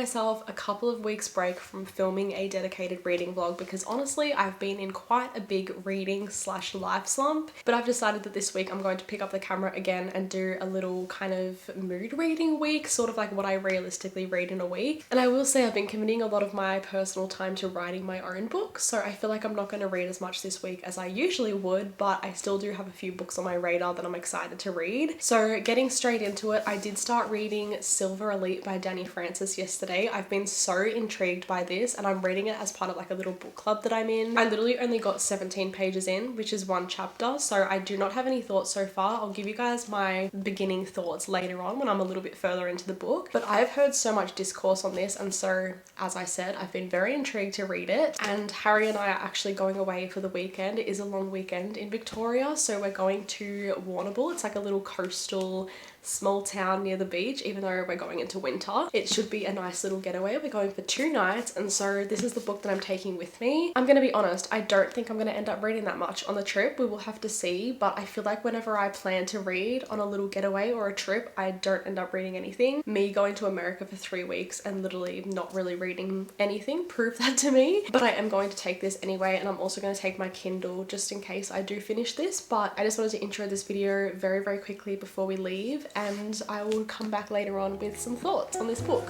myself a couple of weeks break from filming a dedicated reading vlog because honestly I've been in quite a big reading / life slump, but I've decided that this week I'm going to pick up the camera again and do a little kind of mood reading week, sort of like what I realistically read in a week. And I will say I've been committing a lot of my personal time to writing my own books, so I feel like I'm not going to read as much this week as I usually would, but I still do have a few books on my radar that I'm excited to read. So getting straight into it, I did start reading Silver Elite by Danny Francis yesterday. I've been so intrigued by this and I'm reading it as part of like a little book club that I'm in. I literally only got 17 pages in, which is one chapter, so I do not have any thoughts so far. I'll give you guys my beginning thoughts later on when I'm a little bit further into the book, but I've heard so much discourse on this, and so as I said, I've been very intrigued to read it. And Harry and I are actually going away for the weekend. It is a long weekend in Victoria, so we're going to Warrnambool. It's like a little coastal small town near the beach. Even though we're going into winter, it should be a nice little getaway. We're going for 2 nights, and so this is the book that I'm taking with me. I'm gonna be honest, I don't think I'm gonna end up reading that much on the trip. We will have to see, but I feel like whenever I plan to read on a little getaway or a trip, I don't end up reading anything. Me going to America for 3 weeks and literally not really reading anything proved that to me. But I am going to take this anyway, and I'm also going to take my Kindle just in case I do finish this. But I just wanted to intro this video very quickly before we leave, and I will come back later on with some thoughts on this book.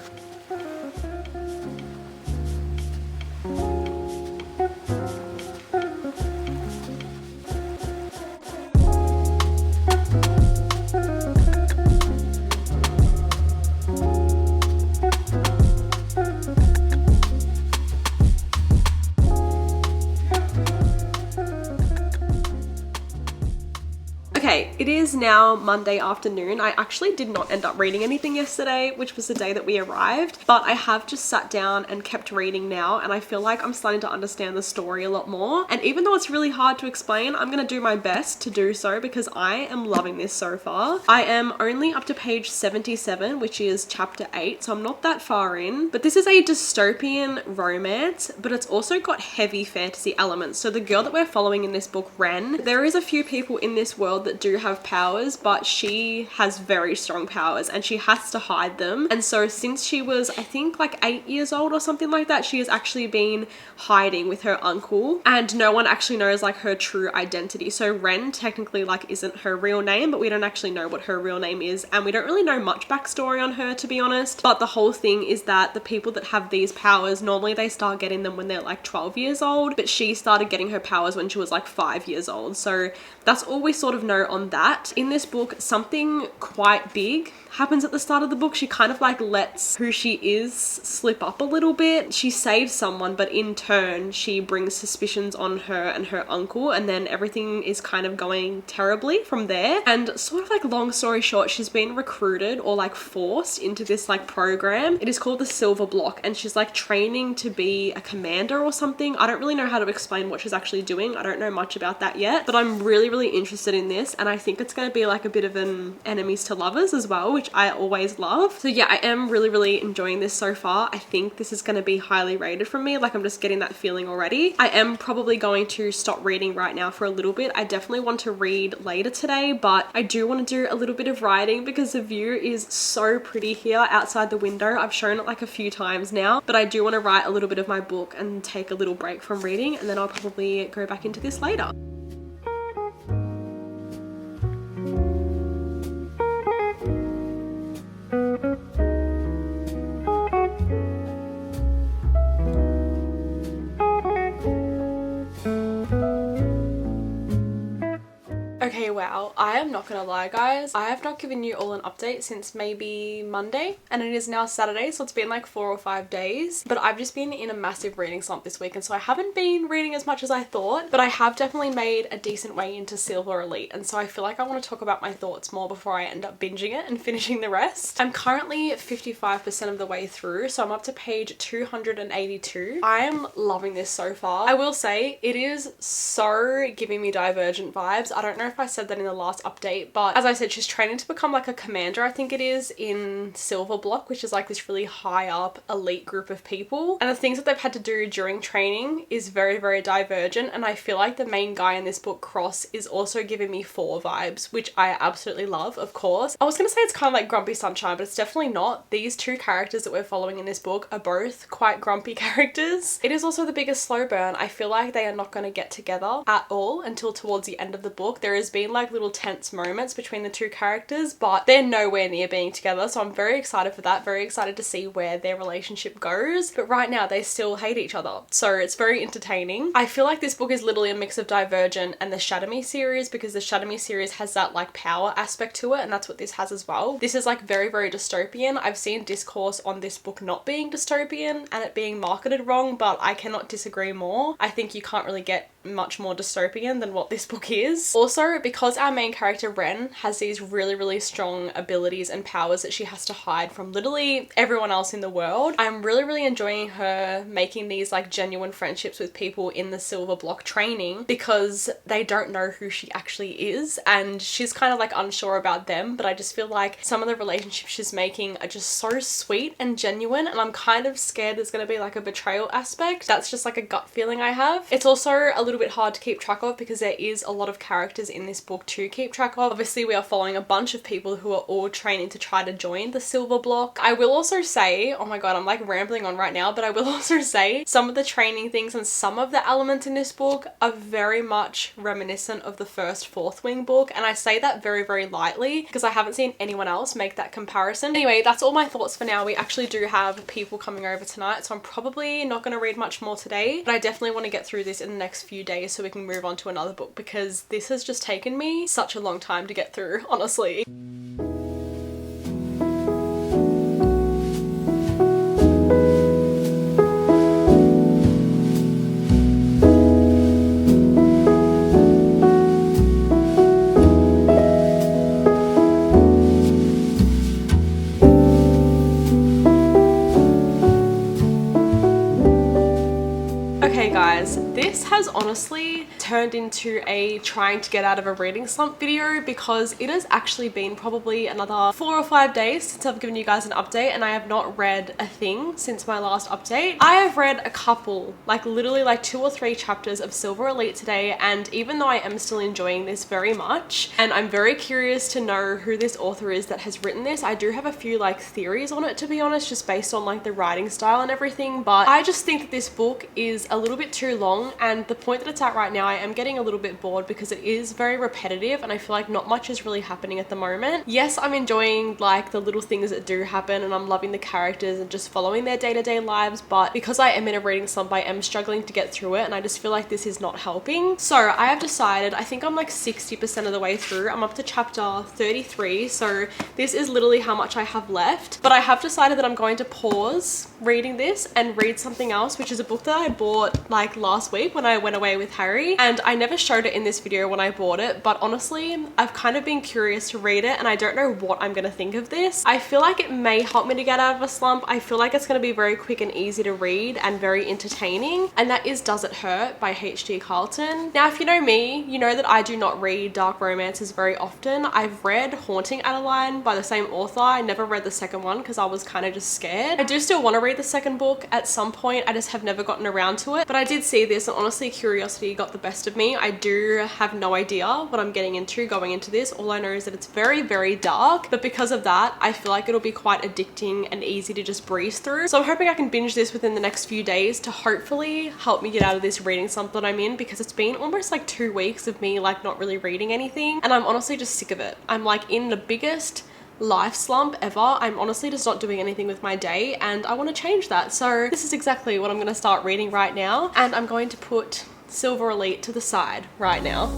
Okay, it is now Monday afternoon. I actually did not end up reading anything yesterday, which was the day that we arrived, but I have just sat down and kept reading now, and I feel like I'm starting to understand the story a lot more. And even though it's really hard to explain, I'm gonna do my best to do so because I am loving this so far. I am only up to page 77, which is chapter 8, so I'm not that far in, but this is a dystopian romance, but it's also got heavy fantasy elements. So the girl that we're following in this book, Ren, there is a few people in this world that do have powers, but she has very strong powers and she has to hide them. And so since she was, I think, like 8 years old or something like that, she has actually been hiding with her uncle, and no one actually knows like her true identity. So Ren technically like isn't her real name, but we don't actually know what her real name is, and we don't really know much backstory on her, to be honest. But the whole thing is that the people that have these powers, normally they start getting them when they're like 12 years old, but she started getting her powers when she was like 5 years old. So that's all we sort of know on that. In this book, something quite big happens at the start of the book. She kind of like lets who she is slip up a little bit. She saves someone, but in turn she brings suspicions on her and her uncle, and then everything is kind of going terribly from there. And sort of like, long story short, she's been recruited or like forced into this like program. It is called the Silver Block, and she's like training to be a commander or something. I don't really know how to explain what she's actually doing. I don't know much about that yet, but I'm really interested in this, and I think it's going to be like a bit of an enemies to lovers as well, which I always love. So yeah, I am really enjoying this so far. I think this is going to be highly rated from me. Like, I'm just getting that feeling already. I am probably going to stop reading right now for a little bit. I definitely want to read later today, but I do want to do a little bit of writing because the view is so pretty here outside the window. I've shown it like a few times now, but I do want to write a little bit of my book and take a little break from reading, and then I'll probably go back into this later. Okay, wow, I am not gonna lie guys, I have not given you all an update since maybe Monday, and it is now Saturday, so it's been like 4 or 5 days, but I've just been in a massive reading slump this week, and so I haven't been reading as much as I thought, but I have definitely made a decent way into Silver Elite, and so I feel like I want to talk about my thoughts more before I end up binging it and finishing the rest. I'm currently 55% of the way through, so I'm up to page 282. I am loving this so far. I will say it is so giving me Divergent vibes. I don't know if I I said that in the last update, but as I said, she's training to become like a commander, I think it is, in Silver Block, which is like this really high up elite group of people. And the things that they've had to do during training is very, very divergent. And I feel like the main guy in this book, Cross, is also giving me 4 vibes, which I absolutely love, of course. I was gonna say it's kind of like Grumpy Sunshine, but it's definitely not. These 2 characters that we're following in this book are both quite grumpy characters. It is also the biggest slow burn. I feel like they are not going to get together at all until towards the end of the book. There has been like little tense moments between the 2 characters, but they're nowhere near being together. So I'm very excited for that. Very excited to see where their relationship goes. But right now they still hate each other. So it's very entertaining. I feel like this book is literally a mix of Divergent and the Shadow Me series, because the Shadow Me series has that like power aspect to it, and that's what this has as well. This is like very, very dystopian. I've seen discourse on this book not being dystopian and it being marketed wrong, but I cannot disagree more. I think you can't really get much more dystopian than what this book is. Also, because our main character Ren has these really, really strong abilities and powers that she has to hide from literally everyone else in the world, I'm really, really enjoying her making these like genuine friendships with people in the Silver Block training, because they don't know who she actually is and she's kind of like unsure about them. But I just feel like some of the relationships she's making are just so sweet and genuine, and I'm kind of scared there's going to be like a betrayal aspect. That's just like a gut feeling I have. It's also a little bit hard to keep track of because there is a lot of characters in this book to keep track of. Obviously we are following a bunch of people who are all training to try to join the Silver Block. I will also say, oh my god, I'm like rambling on right now, but I will also say some of the training things and some of the elements in this book are very much reminiscent of the first Fourth Wing book, and I say that very, very lightly because I haven't seen anyone else make that comparison. Anyway, that's all my thoughts for now. We actually do have people coming over tonight, so I'm probably not going to read much more today, but I definitely want to get through this in the next few days so we can move on to another book, because this has just taken me such a long time to get through, honestly. Okay guys, this has honestly turned into a trying to get out of a reading slump video, because it has actually been probably another 4 or 5 days since I've given you guys an update, and I have not read a thing since my last update. I have read a couple, like literally like 2 or 3 chapters of Silver Elite today, and even though I am still enjoying this very much and I'm very curious to know who this author is that has written this, I do have a few like theories on it, to be honest, just based on like the writing style and everything. But I just think that this book is a little bit too long, and the point that it's at right now, I am getting a little bit bored because it is very repetitive and I feel like not much is really happening at the moment. Yes, I'm enjoying like the little things that do happen and I'm loving the characters and just following their day-to-day lives, but because I am in a reading slump, I am struggling to get through it, and I just feel like this is not helping. So I have decided, I think I'm like 60% of the way through. I'm up to chapter 33, so this is literally how much I have left, but I have decided that I'm going to pause reading this and read something else, which is a book that I bought like last week when I went away with Harry, and I never showed it in this video when I bought it, but honestly I've kind of been curious to read it and I don't know what I'm gonna think of this. I feel like it may help me to get out of a slump. I feel like it's gonna be very quick and easy to read and very entertaining, and that is Does It Hurt by H.G. Carlton. Now if you know me, you know that I do not read dark romances very often. I've read Haunting Adeline by the same author. I never read the second one because I was kind of just scared. I do still want to read the second book at some point, I just have never gotten around to it, but I did see this and honestly curiosity got the best of me. I do have no idea what I'm getting into going into this. All I know is that it's very, very dark, but because of that I feel like it'll be quite addicting and easy to just breeze through. So I'm hoping I can binge this within the next few days to hopefully help me get out of this reading slump that I'm in, because it's been almost like 2 weeks of me like not really reading anything and I'm honestly just sick of it. I'm like in the biggest life slump ever. I'm honestly just not doing anything with my day and I want to change that. So this is exactly what I'm going to start reading right now, and I'm going to put Silver Elite to the side right now.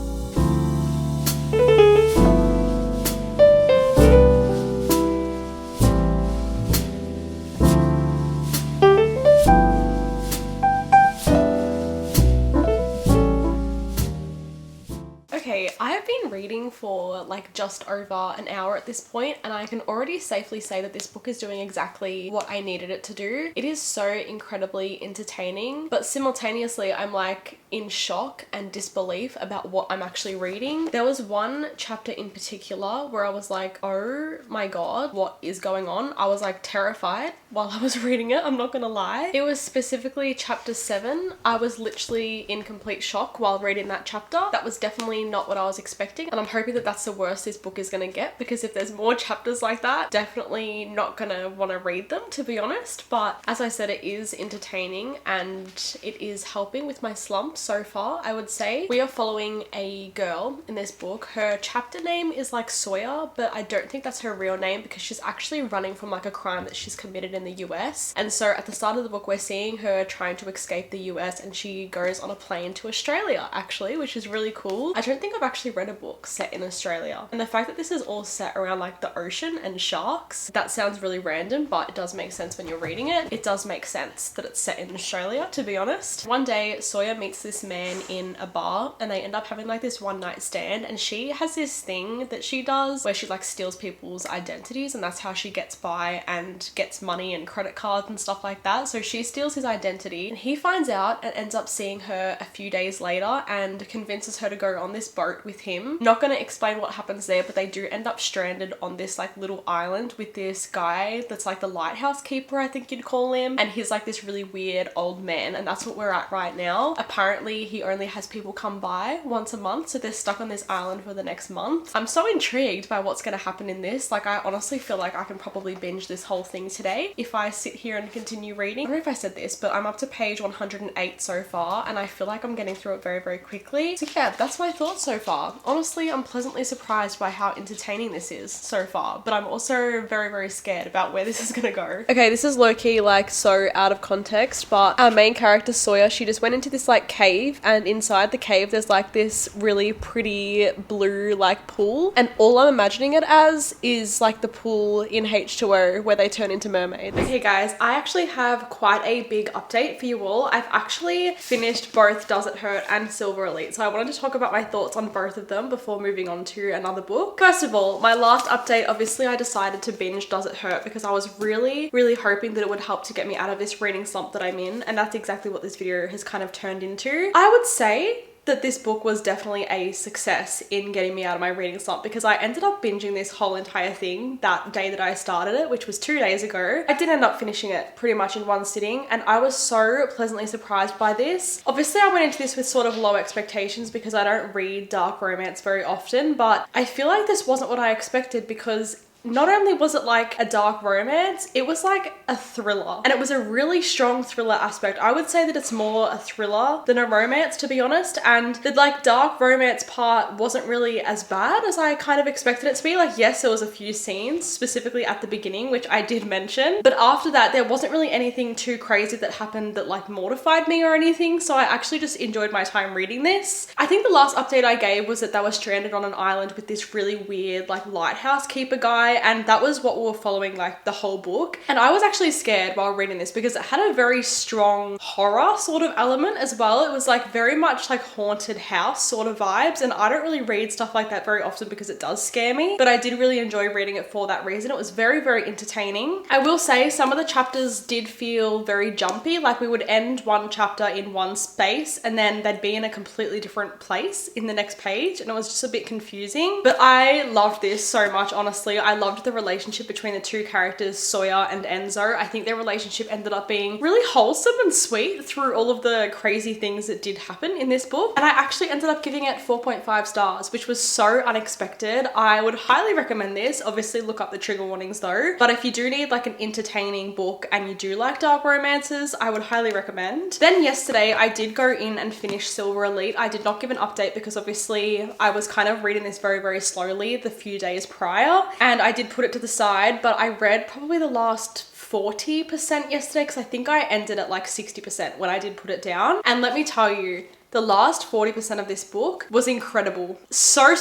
Okay, I have been reading for like just over an hour at this point, and I can already safely say that this book is doing exactly what I needed it to do. It is so incredibly entertaining, but simultaneously I'm like in shock and disbelief about what I'm actually reading. There was one chapter in particular where I was like, oh my god, what is going on? I was like terrified while I was reading it, I'm not gonna lie. It was specifically chapter 7. I was literally in complete shock while reading that chapter. That was definitely not what I was expecting, and I'm hoping that that's the worst this book is gonna get, because if there's more chapters like that, definitely not gonna want to read them, to be honest. But as I said, it is entertaining and it is helping with my slump so far, I would say. We are following a girl in this book. Her chapter name is like Sawyer, but I don't think that's her real name because she's actually running from like a crime that she's committed in the US. And so at the start of the book, we're seeing her trying to escape the US, and she goes on a plane to Australia actually, which is really cool. I don't think I've actually read a book set in Australia, and the fact that this is all set around like the ocean and sharks, that sounds really random, but it does make sense when you're reading it. It does make sense that it's set in Australia, to be honest. One day Sawyer meets this man in a bar, and they end up having like this one night stand, and she has this thing that she does where she like steals people's identities, and that's how she gets by and gets money and credit cards and stuff like that. So she steals his identity, and he finds out and ends up seeing her a few days later and convinces her to go on this boat with him. Not gonna explain what happens there, but they do end up stranded on this like little island with this guy that's like the lighthouse keeper, I think you'd call him, and he's like this really weird old man, and that's what we're at right now. Apparently he only has people come by once a month, so they're stuck on this island for the next month. I'm so intrigued by what's gonna happen in this. Like, I honestly feel like I can probably binge this whole thing today if I sit here and continue reading. I don't know if I said this, but I'm up to page 108 so far, and I feel like I'm getting through it very, very quickly. So yeah, that's my thoughts so far. Honestly, I'm pleasantly surprised by how entertaining this is so far, but I'm also very, very scared about where this is gonna go. Okay, this is low-key like so out of context, but our main character Sawyer, she just went into this like cave, and inside the cave there's like this really pretty blue like pool, and all I'm imagining it as is like the pool in H2O where they turn into mermaids. Okay guys, I actually have quite a big update for you all. I've actually finished both Does It Hurt and Silver Elite, so I wanted to talk about my thoughts on both of them before moving on to another book. First of all, my last update, obviously I decided to binge Does It Hurt because I was really, really hoping that it would help to get me out of this reading slump that I'm in, and that's exactly what this video has kind of turned into. I would say that this book was definitely a success in getting me out of my reading slump, because I ended up binging this whole entire thing that day that I started it, which was 2 days ago. I did end up finishing it pretty much in one sitting, and I was so pleasantly surprised by this. Obviously I went into this with sort of low expectations because I don't read dark romance very often, but I feel like this wasn't what I expected, because not only was it like a dark romance, it was like a thriller, and it was a really strong thriller aspect. I would say that it's more a thriller than a romance, to be honest, and the like dark romance part wasn't really as bad as I kind of expected it to be. Like, yes, there was a few scenes specifically at the beginning which I did mention, but after that there wasn't really anything too crazy that happened that like mortified me or anything, so I actually just enjoyed my time reading this. I think the last update I gave was that they were stranded on an island with this really weird like lighthouse keeper guy, and that was what we were following like the whole book. And I was actually scared while reading this because it had a very strong horror sort of element as well. It was like very much like haunted house sort of vibes, and I don't really read stuff like that very often because it does scare me, but I did really enjoy reading it for that reason. It was very, very entertaining. I will say some of the chapters did feel very jumpy, like we would end one chapter in one space and then they'd be in a completely different place in the next page, and it was just a bit confusing. But I loved this so much, honestly. I loved the relationship between the two characters, Sawyer and Enzo. I think their relationship ended up being really wholesome and sweet through all of the crazy things that did happen in this book. And I actually ended up giving it 4.5 stars, which was so unexpected. I would highly recommend this. Obviously look up the trigger warnings though. But if you do need like an entertaining book and you do like dark romances, I would highly recommend. Then yesterday I did go in and finish Silver Elite. I did not give an update because obviously I was kind of reading this very, very slowly the few days prior, and I did put it to the side, but I read probably the last 40% yesterday because I think I ended at like 60% when I did put it down. And let me tell you, The last 40% of this book was incredible. So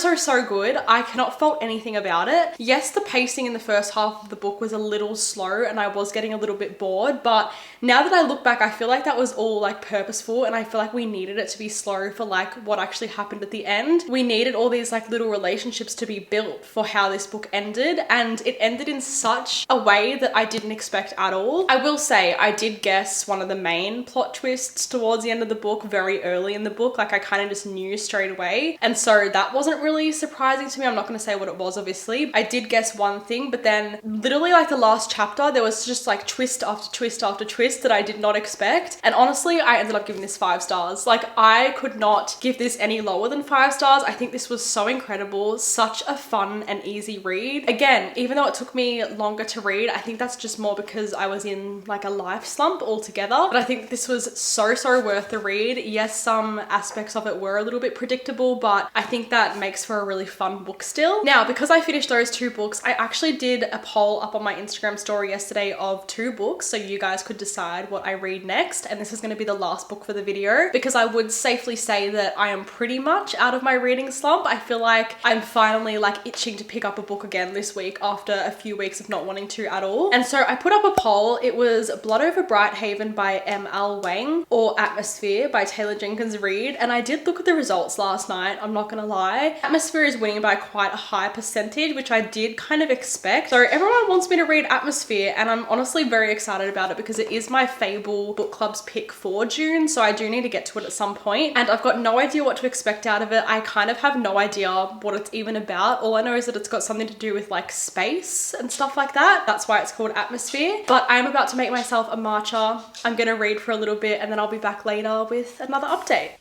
good. I cannot fault anything about it. Yes, the pacing in the first half of the book was a little slow and I was getting a little bit bored, but now that I look back, I feel like that was all like purposeful, and I feel like we needed it to be slow for like what actually happened at the end. We needed all these like little relationships to be built for how this book ended, and it ended in such a way that I didn't expect at all. I will say I did guess one of the main plot twists towards the end of the book very early in the book. Like I kind of just knew straight away, and so that wasn't really surprising to me. I'm not going to say what it was, obviously. I did guess one thing, but then literally like the last chapter there was just like twist after twist after twist that I did not expect, and honestly I ended up giving this 5 stars. Like I could not give this any lower than 5 stars. I think this was so incredible, such a fun and easy read. Again, even though it took me longer to read, I think that's just more because I was in like a life slump altogether, but I think this was so worth the read. Yes, some aspects of it were a little bit predictable, but I think that makes for a really fun book still. Now, because I finished those 2 books, I actually did a poll up on my Instagram story yesterday of 2 books so you guys could decide what I read next, and this is going to be the last book for the video because I would safely say that I am pretty much out of my reading slump. I feel like I'm finally like itching to pick up a book again this week after a few weeks of not wanting to at all. And so I put up a poll. It was Blood Over Brighthaven by M.L. Wang or Atmosphere by Taylor Jenkins Reid, and I did look at the results last night, I'm not gonna lie. Atmosphere is winning by quite a high percentage, which I did kind of expect. So everyone wants me to read Atmosphere, and I'm honestly very excited about it because it is my Fable book club's pick for June, so I do need to get to it at some point, and I've got no idea what to expect out of it. I kind of have no idea what it's even about. All I know is that it's got something to do with like space and stuff like that. That's why it's called Atmosphere. But I'm about to make myself a matcha. I'm gonna read for a little bit and then I'll be back later with another update.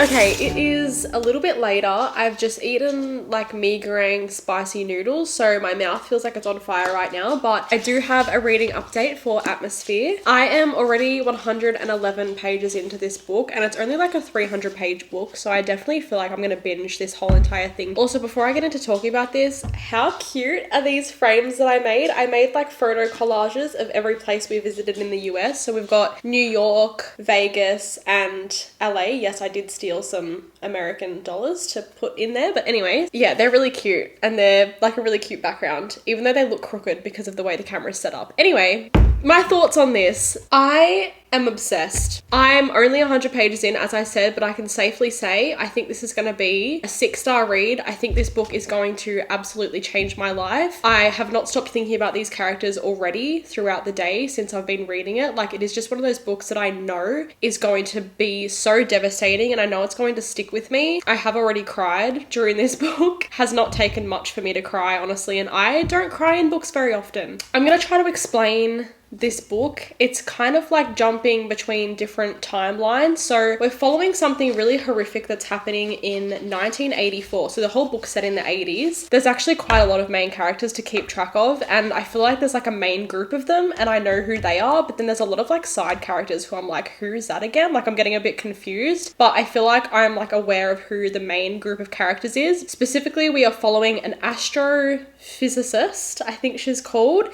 Okay, it is a little bit later. I've just eaten like mee goreng spicy noodles, so my mouth feels like it's on fire right now, but I do have a reading update for Atmosphere. I am already 111 pages into this book, and it's only like a 300-page book, so I definitely feel like I'm gonna binge this whole entire thing. Also, before I get into talking about this, how cute are these frames that I made? I made like photo collages of every place we visited in the US. So we've got New York, Vegas, and LA. Yes, I did steal some American dollars to put in there, but anyways, yeah, they're really cute and they're like a really cute background, even though they look crooked because of the way the camera's set up. Anyway, my thoughts on this. I am obsessed. I'm only 100 pages in, as I said, but I can safely say I think this is going to be a 6-star read. I think this book is going to absolutely change my life. I have not stopped thinking about these characters already throughout the day since I've been reading it. Like, it is just one of those books that I know is going to be so devastating, and I know it's going to stick with me. I have already cried during this book. Has not taken much for me to cry, honestly, and I don't cry in books very often. I'm going to try to explain this book. It's kind of like jumping between different timelines. So we're following something really horrific that's happening in 1984. So the whole book's set in the 80s. There's actually quite a lot of main characters to keep track of, and I feel like there's like a main group of them and I know who they are, but then there's a lot of like side characters who I'm like, who is that again? Like, I'm getting a bit confused, but I feel like I'm like aware of who the main group of characters is. Specifically, we are following an astrophysicist, I think she's called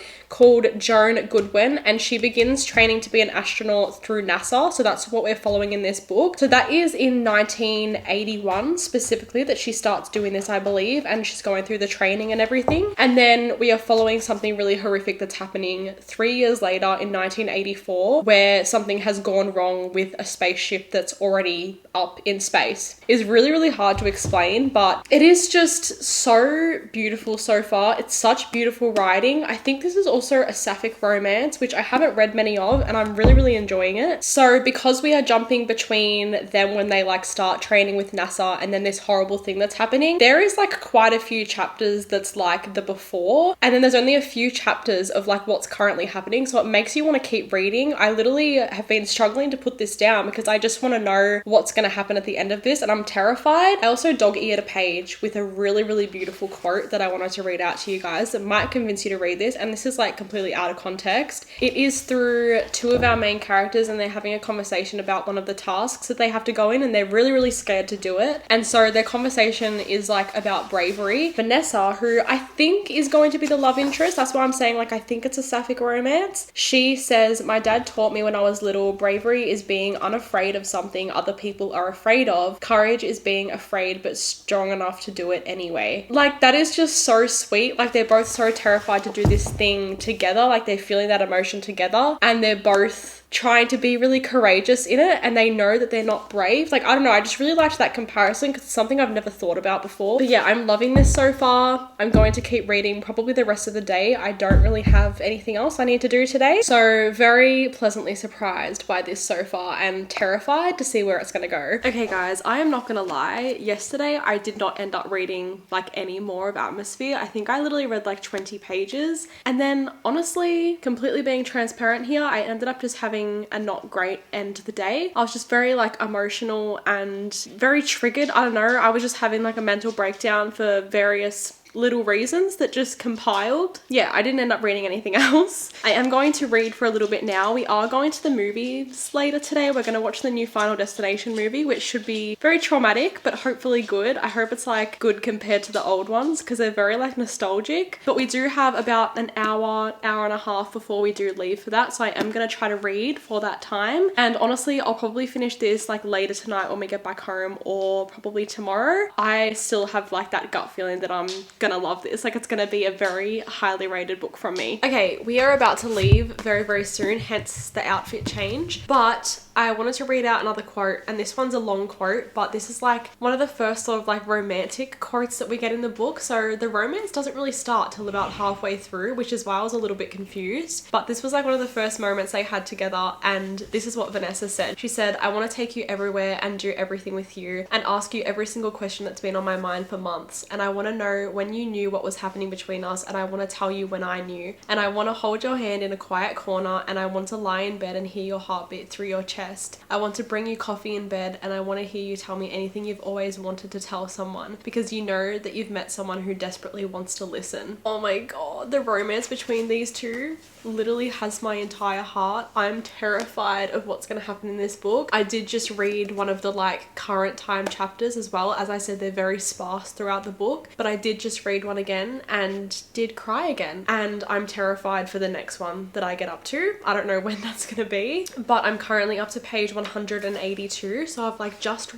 Joan Goodwin, and she begins training to be an astronaut through NASA. So that's what we're following in this book. So that is in 1981 specifically that she starts doing this, I believe, and she's going through the training and everything. And then we are following something really horrific that's happening 3 years later in 1984, where something has gone wrong with a spaceship that's already up in space. It's really, really hard to explain, but it is just so beautiful so far. It's such beautiful writing. I think this is also a sapphic romance. romance, which I haven't read many of, and I'm really enjoying it. So because we are jumping between them when they like start training with NASA and then this horrible thing that's happening, there is like quite a few chapters that's like the before, and then there's only a few chapters of like what's currently happening, so it makes you want to keep reading. I literally have been struggling to put this down because I just want to know what's going to happen at the end of this, and I'm terrified. I also dog-eared a page with a really beautiful quote that I wanted to read out to you guys that might convince you to read this, and this is like completely out of context. It is through two of our main characters, and they're having a conversation about one of the tasks that they have to go in, and they're really scared to do it. And so their conversation is like about bravery. Vanessa, who I think is going to be the love interest, that's why I'm saying like I think it's a sapphic romance. She says, my dad taught me when I was little, bravery is being unafraid of something other people are afraid of. Courage is being afraid but strong enough to do it anyway. Like that is just so sweet. Like they're both so terrified to do this thing together, like they're feeling that emotion together, and they're both trying to be really courageous in it, and they know that they're not brave. Like, I don't know, I just really liked that comparison because it's something I've never thought about before. But yeah, I'm loving this so far. I'm going to keep reading probably the rest of the day. I don't really have anything else I need to do today. So very pleasantly surprised by this so far and terrified to see where it's gonna go. Okay guys, I am not gonna lie. Yesterday, I did not end up reading like any more of Atmosphere. I think I literally read like 20 pages. And then honestly, completely being transparent here, I ended up just having a not great end to the day. I was just very like emotional and very triggered. I don't know. I was just having like a mental breakdown for various little reasons that just compiled. Yeah, I didn't end up reading anything else. I am going to read for a little bit now. We are going to the movies later today. We're going to watch the new Final Destination movie, which should be very traumatic, but hopefully good. I hope it's like good compared to the old ones because they're very like nostalgic. But we do have about an hour and a half before we do leave for that. So I am going to try to read for that time. And honestly, I'll probably finish this like later tonight when we get back home, or probably tomorrow. I still have like that gut feeling that I'm gonna love this. Like it's gonna be a very highly rated book from me. Okay, we are about to leave very soon, hence the outfit change. But I wanted to read out another quote, and this one's a long quote, but this is like one of the first sort of like romantic quotes that we get in the book. So the romance doesn't really start till about halfway through, which is why I was a little bit confused. But this was like one of the first moments they had together, and this is what Vanessa said. She said, I want to take you everywhere and do everything with you and ask you every single question that's been on my mind for months. And I want to know when you knew what was happening between us, and I want to tell you when I knew. And I want to hold your hand in a quiet corner, and I want to lie in bed and hear your heartbeat through your chest. I want to bring you coffee in bed, and I want to hear you tell me anything you've always wanted to tell someone, because you know that you've met someone who desperately wants to listen. Oh my god, the romance between these two literally has my entire heart. I'm terrified of what's going to happen in this book. I did just read one of the like current time chapters as well. As I said, they're very sparse throughout the book, but I did just read one again and did cry again, and I'm terrified for the next one that I get up to. I don't know when that's going to be, but I'm currently up to page 182, so I've like just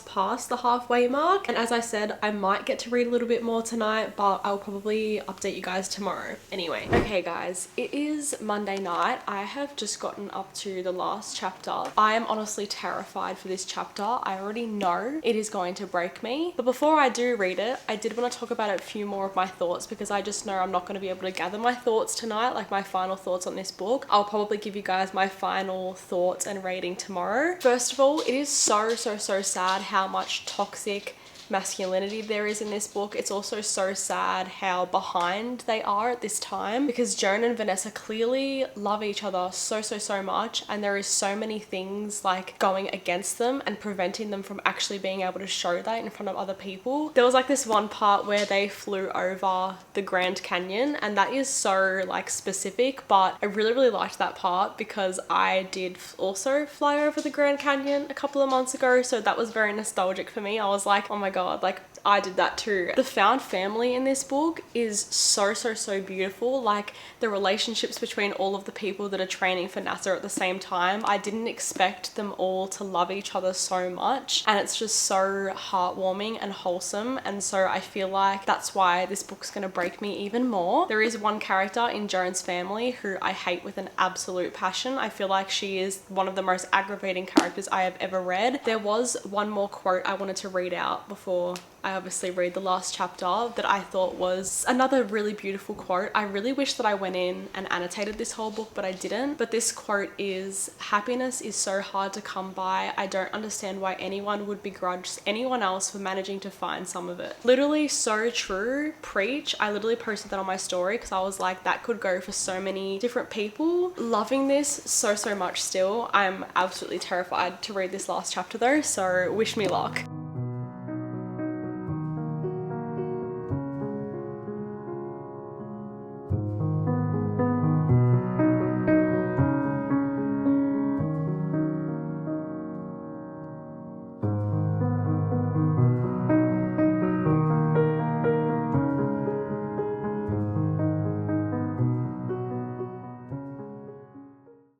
past the halfway mark. And as I said, I might get to read a little bit more tonight, but I'll probably update you guys tomorrow. Anyway, okay guys, it is Monday night. I have just gotten up to the last chapter. I am honestly terrified for this chapter. I already know it is going to break me, but before I do read it, I did want to talk about a few more of my thoughts, because I just know I'm not going to be able to gather my thoughts tonight, like my final thoughts on this book. I'll probably give you guys my final thoughts and rating tomorrow. First of all, it is so sad how much toxic masculinity there is in this book. It's also so sad how behind they are at this time, because Joan and Vanessa clearly love each other so much, and there is so many things like going against them and preventing them from actually being able to show that in front of other people. There was like this one part where they flew over the Grand Canyon, and that is so like specific, but I really liked that part because I did also fly over the Grand Canyon a couple of months ago, so that was very nostalgic for me. I was like, oh my god, like I did that too. The found family in this book is so beautiful. Like the relationships between all of the people that are training for NASA at the same time, I didn't expect them all to love each other so much, and it's just so heartwarming and wholesome. And so I feel like that's why this book's gonna break me even more. There is one character in Joan's family who I hate with an absolute passion. I feel like she is one of the most aggravating characters I have ever read. There was one more quote I wanted to read out before I obviously read the last chapter that I thought was another really beautiful quote. I really wish that I went in and annotated this whole book, but I didn't. But this quote is, "Happiness is so hard to come by. I don't understand why anyone would begrudge anyone else for managing to find some of it." Literally so true. Preach. I literally posted that on my story because I was like, that could go for so many different people. Loving this so much still. I'm absolutely terrified to read this last chapter though, so wish me luck.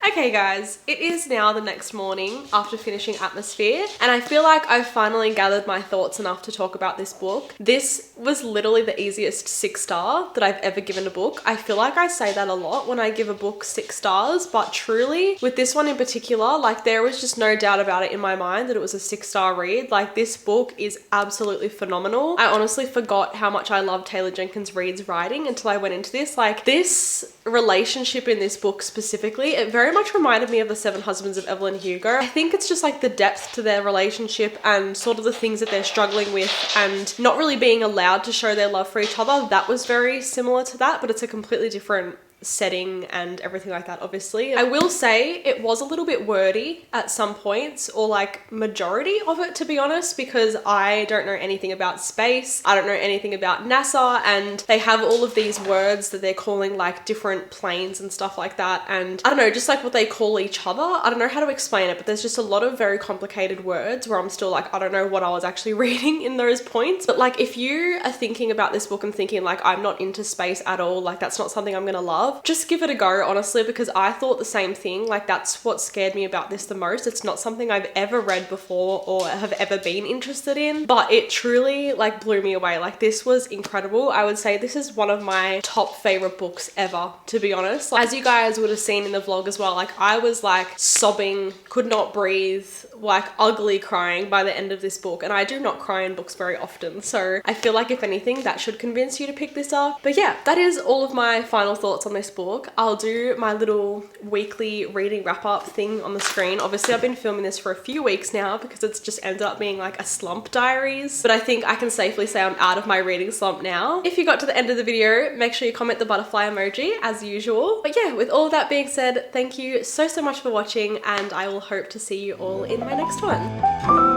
Okay guys, it is now the next morning after finishing Atmosphere, and I feel like I've finally gathered my thoughts enough to talk about this book. This was literally the easiest 6-star that I've ever given a book. I feel like I say that a lot when I give a book 6 stars, but truly with this one in particular, like there was just no doubt about it in my mind that it was a 6-star read. Like this book is absolutely phenomenal. I honestly forgot how much I love Taylor Jenkins Reid's writing until I went into this. Like this relationship in this book specifically, it very much reminded me of the 7 Husbands of Evelyn Hugo. I think it's just like the depth to their relationship and sort of the things that they're struggling with and not really being allowed to show their love for each other. That was very similar to that, but it's a completely different setting and everything like that, obviously. I will say it was a little bit wordy at some points, or like majority of it, to be honest, because I don't know anything about space. I don't know anything about NASA, and they have all of these words that they're calling like different planes and stuff like that. And I don't know, just like what they call each other. I don't know how to explain it, but there's just a lot of very complicated words where I'm still like, I don't know what I was actually reading in those points. But like, if you are thinking about this book and thinking like, I'm not into space at all, like that's not something I'm gonna love, just give it a go, honestly, because I thought the same thing. Like that's what scared me about this the most. It's not something I've ever read before or have ever been interested in, but it truly like blew me away. Like this was incredible. I would say this is one of my top favorite books ever, to be honest. Like, as you guys would have seen in the vlog as well, like I was like sobbing, could not breathe, like ugly crying by the end of this book, and I do not cry in books very often, so I feel like if anything that should convince you to pick this up. But yeah, that is all of my final thoughts on this book. I'll do my little weekly reading wrap up thing on the screen. Obviously I've been filming this for a few weeks now because it's just ended up being like a slump diaries, but I think I can safely say I'm out of my reading slump now. If you got to the end of the video, make sure you comment the butterfly emoji as usual. But yeah, with all of that being said, thank you so much for watching, and I will hope to see you all in my next one.